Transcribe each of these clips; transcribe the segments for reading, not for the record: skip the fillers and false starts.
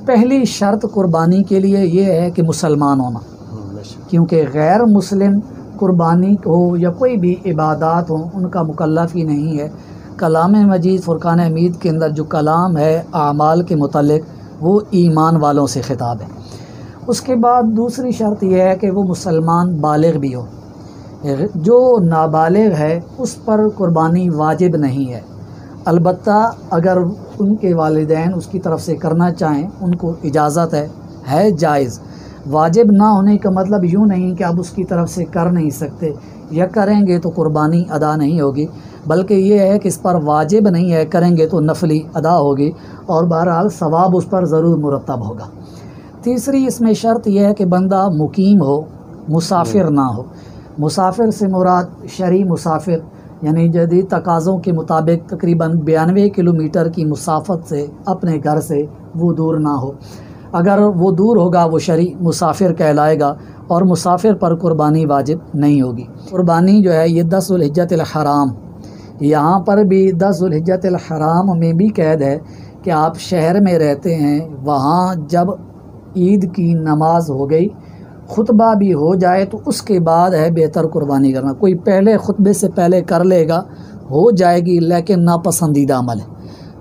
पहली शर्त कुर्बानी के लिए ये है कि मुसलमान होना, क्योंकि गैर मुस्लिम कुर्बानी हो या कोई भी इबादत हो उनका मुकल्लफ ही नहीं है। कलाम मजीद फुरकान हमीद के अंदर जो कलाम है आमाल के मुतल्लिक़ वो ईमान वालों से ख़िताब है। उसके बाद दूसरी शर्त यह है कि वो मुसलमान बालिग़ भी हो। जो नाबालिग़ है उस पर कुर्बानी वाजिब नहीं है, अलबत्ता अगर उनके वालिदैन उसकी तरफ से करना चाहें उनको इजाज़त है जायज़। वाजिब ना होने का मतलब यूँ नहीं कि आप उसकी तरफ से कर नहीं सकते या करेंगे तो कुर्बानी अदा नहीं होगी, बल्कि ये है कि इस पर वाजिब नहीं है, करेंगे तो नफली अदा होगी और बहरहाल सवाब उस पर ज़रूर मुरतब होगा। तीसरी इसमें शर्त यह है कि बंदा मुकीम हो, मुसाफिर ना हो। मुसाफिर से मुराद शरई मुसाफिर यानी जदीद तकाज़ों के मुताबिक तकरीबन 92 किलोमीटर की मुसाफत से अपने घर से वो दूर ना हो। अगर वो दूर होगा वो शरई मुसाफिर कहलाएगा और मुसाफिर पर कुर्बानी वाजिब नहीं होगी। कुर्बानी जो है ये 10 ज़ुल्हिज्जतिल हराम, यहाँ पर भी 10 ज़ुल्हिज्जतिल हराम में भी कैद है कि आप शहर में रहते हैं, वहाँ जब ईद की नमाज हो गई, खुतबा भी हो जाए तो उसके बाद है बेहतर कुर्बानी करना। कोई पहले खुतबे से पहले कर लेगा हो जाएगी, लेकिन नापसंदीदा अमल है।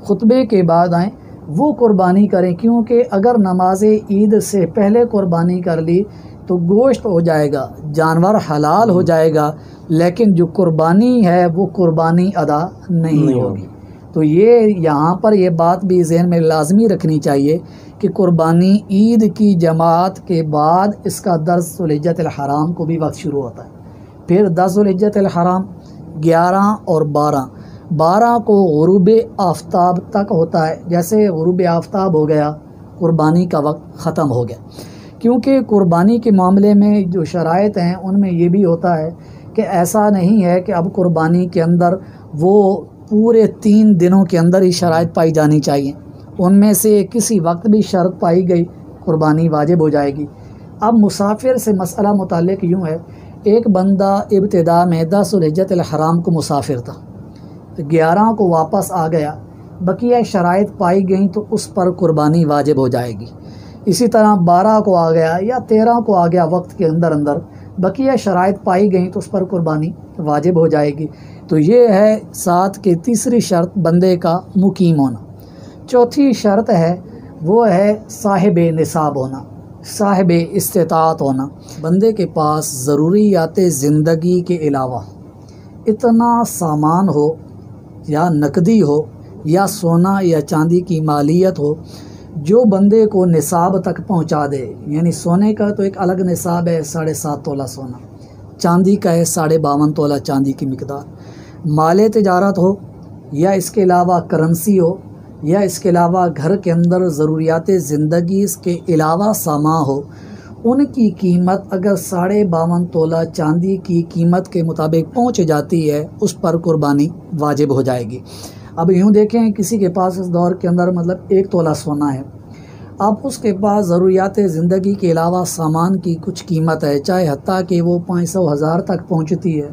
खुतबे के बाद आए वो कुर्बानी करें, क्योंकि अगर नमाज ईद से पहले कुर्बानी कर ली तो गोश्त हो जाएगा, जानवर हलाल हो जाएगा, लेकिन जो कुर्बानी है वो कुर्बानी अदा नहीं होगी। तो ये यहाँ पर ये बात भी ज़हन में लाजमी रखनी चाहिए कि कुर्बानी ईद की जमात के बाद इसका 10 ज़ुल्हिज्जतिल हराम को भी वक्त शुरू होता है। फिर 10 ज़ुल्हिज्जतिल हराम 11 और 12 को गुरूब आफ्ताब तक होता है। जैसे गुरूब आफ्ताब हो गया कुर्बानी का वक्त ख़त्म हो गया, क्योंकि कुर्बानी के मामले में जो शराइत हैं उनमें ये भी होता है कि ऐसा नहीं है कि अब कुर्बानी के अंदर वो पूरे 3 दिनों के अंदर ही शराइत पाई जानी चाहिए, उनमें से किसी वक्त भी शर्त पाई गई कुर्बानी वाजिब हो जाएगी। अब मुसाफिर से मसला मुताल्लिक़ यूँ है, एक बंदा इब्तिदा में 10 ज़ुल्हिज्जतिल हराम को मुसाफिर था, 11 को वापस आ गया, बकिया शराइत पाई गई तो उस पर कुर्बानी वाजिब हो जाएगी। इसी तरह 12 को आ गया या 13 को आ गया, वक्त के अंदर अंदर बकिया शराइत पाई गई तो उस पर कुर्बानी वाजिब हो जाएगी। तो ये है साथ की तीसरी शर्त बंदे का मुकीम होना। चौथी शर्त है वो है साहिब निसाब होना, साहिब इस्तिताअत होना। बंदे के पास ज़रूरियात ज़िंदगी के अलावा इतना सामान हो या नकदी हो या सोना या चांदी की मालियत हो जो बंदे को निसाब तक पहुंचा दे। यानी सोने का तो एक अलग निसाब है 7.5 तोला सोना, चांदी का है 52.5 तोला चांदी की मिकदार। माले तिजारत हो या इसके अलावा करेंसी हो या इसके अलावा घर के अंदर ज़रूरियात ज़िंदगी के अलावा सामा हो, उनकी कीमत अगर 52.5 तोला चांदी की कीमत के मुताबिक पहुंच जाती है उस पर कुर्बानी वाजिब हो जाएगी। अब यूँ देखें किसी के पास इस दौर के अंदर मतलब 1 तोला सोना है, अब उसके पास ज़रूरियात ज़िंदगी के अलावा सामान की कुछ कीमत है, चाहे हत्ता कि वो 500,000 तक पहुंचती है,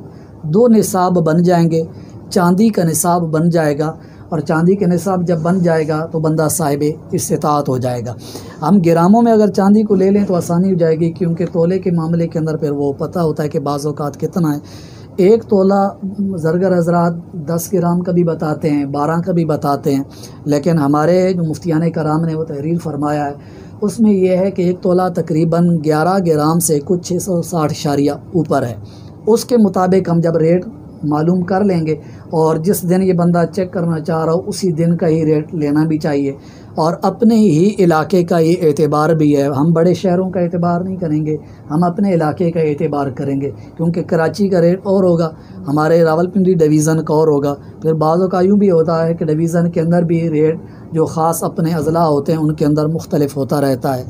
2 निसाब बन जाएंगे, चांदी का निसाब बन जाएगा और चांदी के निसाब जब बन जाएगा तो बंदा साहिब इस्तिताअत हो जाएगा। हम ग्रामों में अगर चांदी को ले लें तो आसानी हो जाएगी, क्योंकि तोले के मामले के अंदर फिर वो पता होता है कि बाज़ औक़ात कितना है। 1 तोला ज़रगर हज़रात 10 ग्राम का भी बताते हैं, 12 का भी बताते हैं, लेकिन हमारे जो मुफ्तियान कराम ने वो तहरीर फरमाया है उसमें यह है कि 1 तोला तकरीबन 11 ग्राम से कुछ 660 इशारिया ऊपर है। उसके मुताबिक हम जब रेट मालूम कर लेंगे और जिस दिन ये बंदा चेक करना चाह रहा हो उसी दिन का ही रेट लेना भी चाहिए। और अपने ही इलाके का ये एतबार भी है, हम बड़े शहरों का एतबार नहीं करेंगे, हम अपने इलाके का एतबार करेंगे, क्योंकि कराची का रेट और होगा, हमारे रावलपिंडी डिवीज़न का और होगा। फिर बाज़ों का यूँ भी होता है कि डिवीज़न के अंदर भी रेट जो ख़ास अपने अज़ला होते हैं उनके अंदर मुख्तलिफ होता रहता है,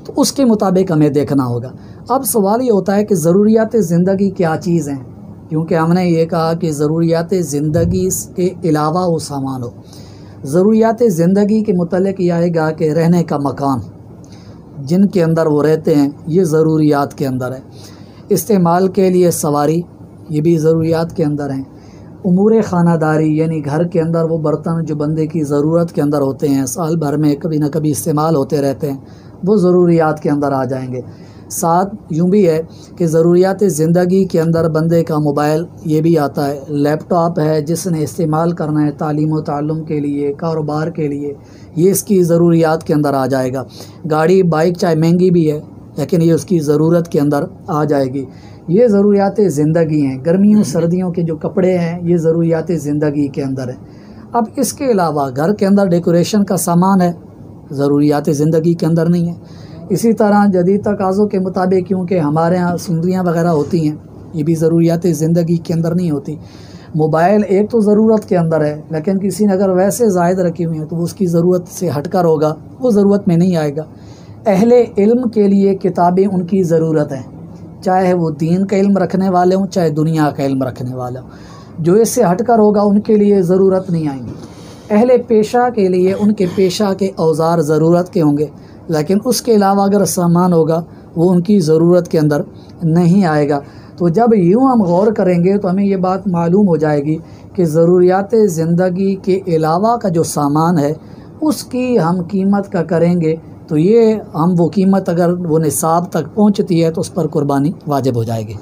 तो उसके मुताबिक हमें देखना होगा। अब सवाल ये होता है कि ज़रूरियात ज़िंदगी क्या चीज़ हैं, क्योंकि हमने ये कहा कि ज़रूरियात ज़िंदगी के अलावा वो सामान हो। ज़रूरियात ज़िंदगी के मुतल्लिक़ यह आएगा कि रहने का मकान जिनके अंदर वो रहते हैं ये ज़रूरियात के अंदर है। इस्तेमाल के लिए सवारी ये भी ज़रूरियात के अंदर हैं। उमूर ख़ानादारी यानी घर के अंदर वो बर्तन जो बंदे की ज़रूरत के अंदर होते हैं, साल भर में कभी ना कभी इस्तेमाल होते रहते हैं, वो ज़रूरियात के अंदर आ जाएंगे। साथ यूँ भी है कि ज़रूरियात ज़िंदगी के अंदर बंदे का मोबाइल ये भी आता है, लैपटॉप है जिसने इस्तेमाल करना है तालीम व ताल्लुम के लिए, कारोबार के लिए, ये इसकी ज़रूरियात के अंदर आ जाएगा। गाड़ी बाइक चाहे महंगी भी है लेकिन ये उसकी ज़रूरत के अंदर आ जाएगी। ये ज़रूरियात ज़िंदगी हैं। गर्मियों सर्दियों के जो कपड़े हैं ये ज़रूरियात ज़िंदगी के अंदर है। अब इसके अलावा घर के अंदर डेकोरेशन का सामान है, ज़रूरियात ज़िंदगी के अंदर नहीं है। इसी तरह जदीद तकाज़ों के मुताबिक क्योंकि हमारे यहाँ सिंदरियाँ वगैरह होती हैं, ये भी ज़रूरियात ज़िंदगी के अंदर नहीं होती। मोबाइल एक तो ज़रूरत के अंदर है लेकिन किसी ने अगर वैसे ज़ायद रखी हुई है तो वो उसकी ज़रूरत से हटकर होगा, वो ज़रूरत में नहीं आएगा। अहले इल्म के लिए किताबें उनकी ज़रूरत है, चाहे वो दीन का इल्म रखने वाले हों चाहे दुनिया का इल्म रखने वाले हों। जो इससे हटकर होगा उनके लिए ज़रूरत नहीं आएंगी। अहले पेशा के लिए उनके पेशा के औज़ार ज़रूरत के होंगे लेकिन उसके अलावा अगर सामान होगा वो उनकी ज़रूरत के अंदर नहीं आएगा। तो जब यूँ हम गौर करेंगे तो हमें ये बात मालूम हो जाएगी कि ज़रूरियात ज़िंदगी के अलावा का जो सामान है उसकी हम कीमत का करेंगे तो ये हम वो कीमत अगर वो निसाब तक पहुँचती है तो उस पर कुर्बानी वाजिब हो जाएगी।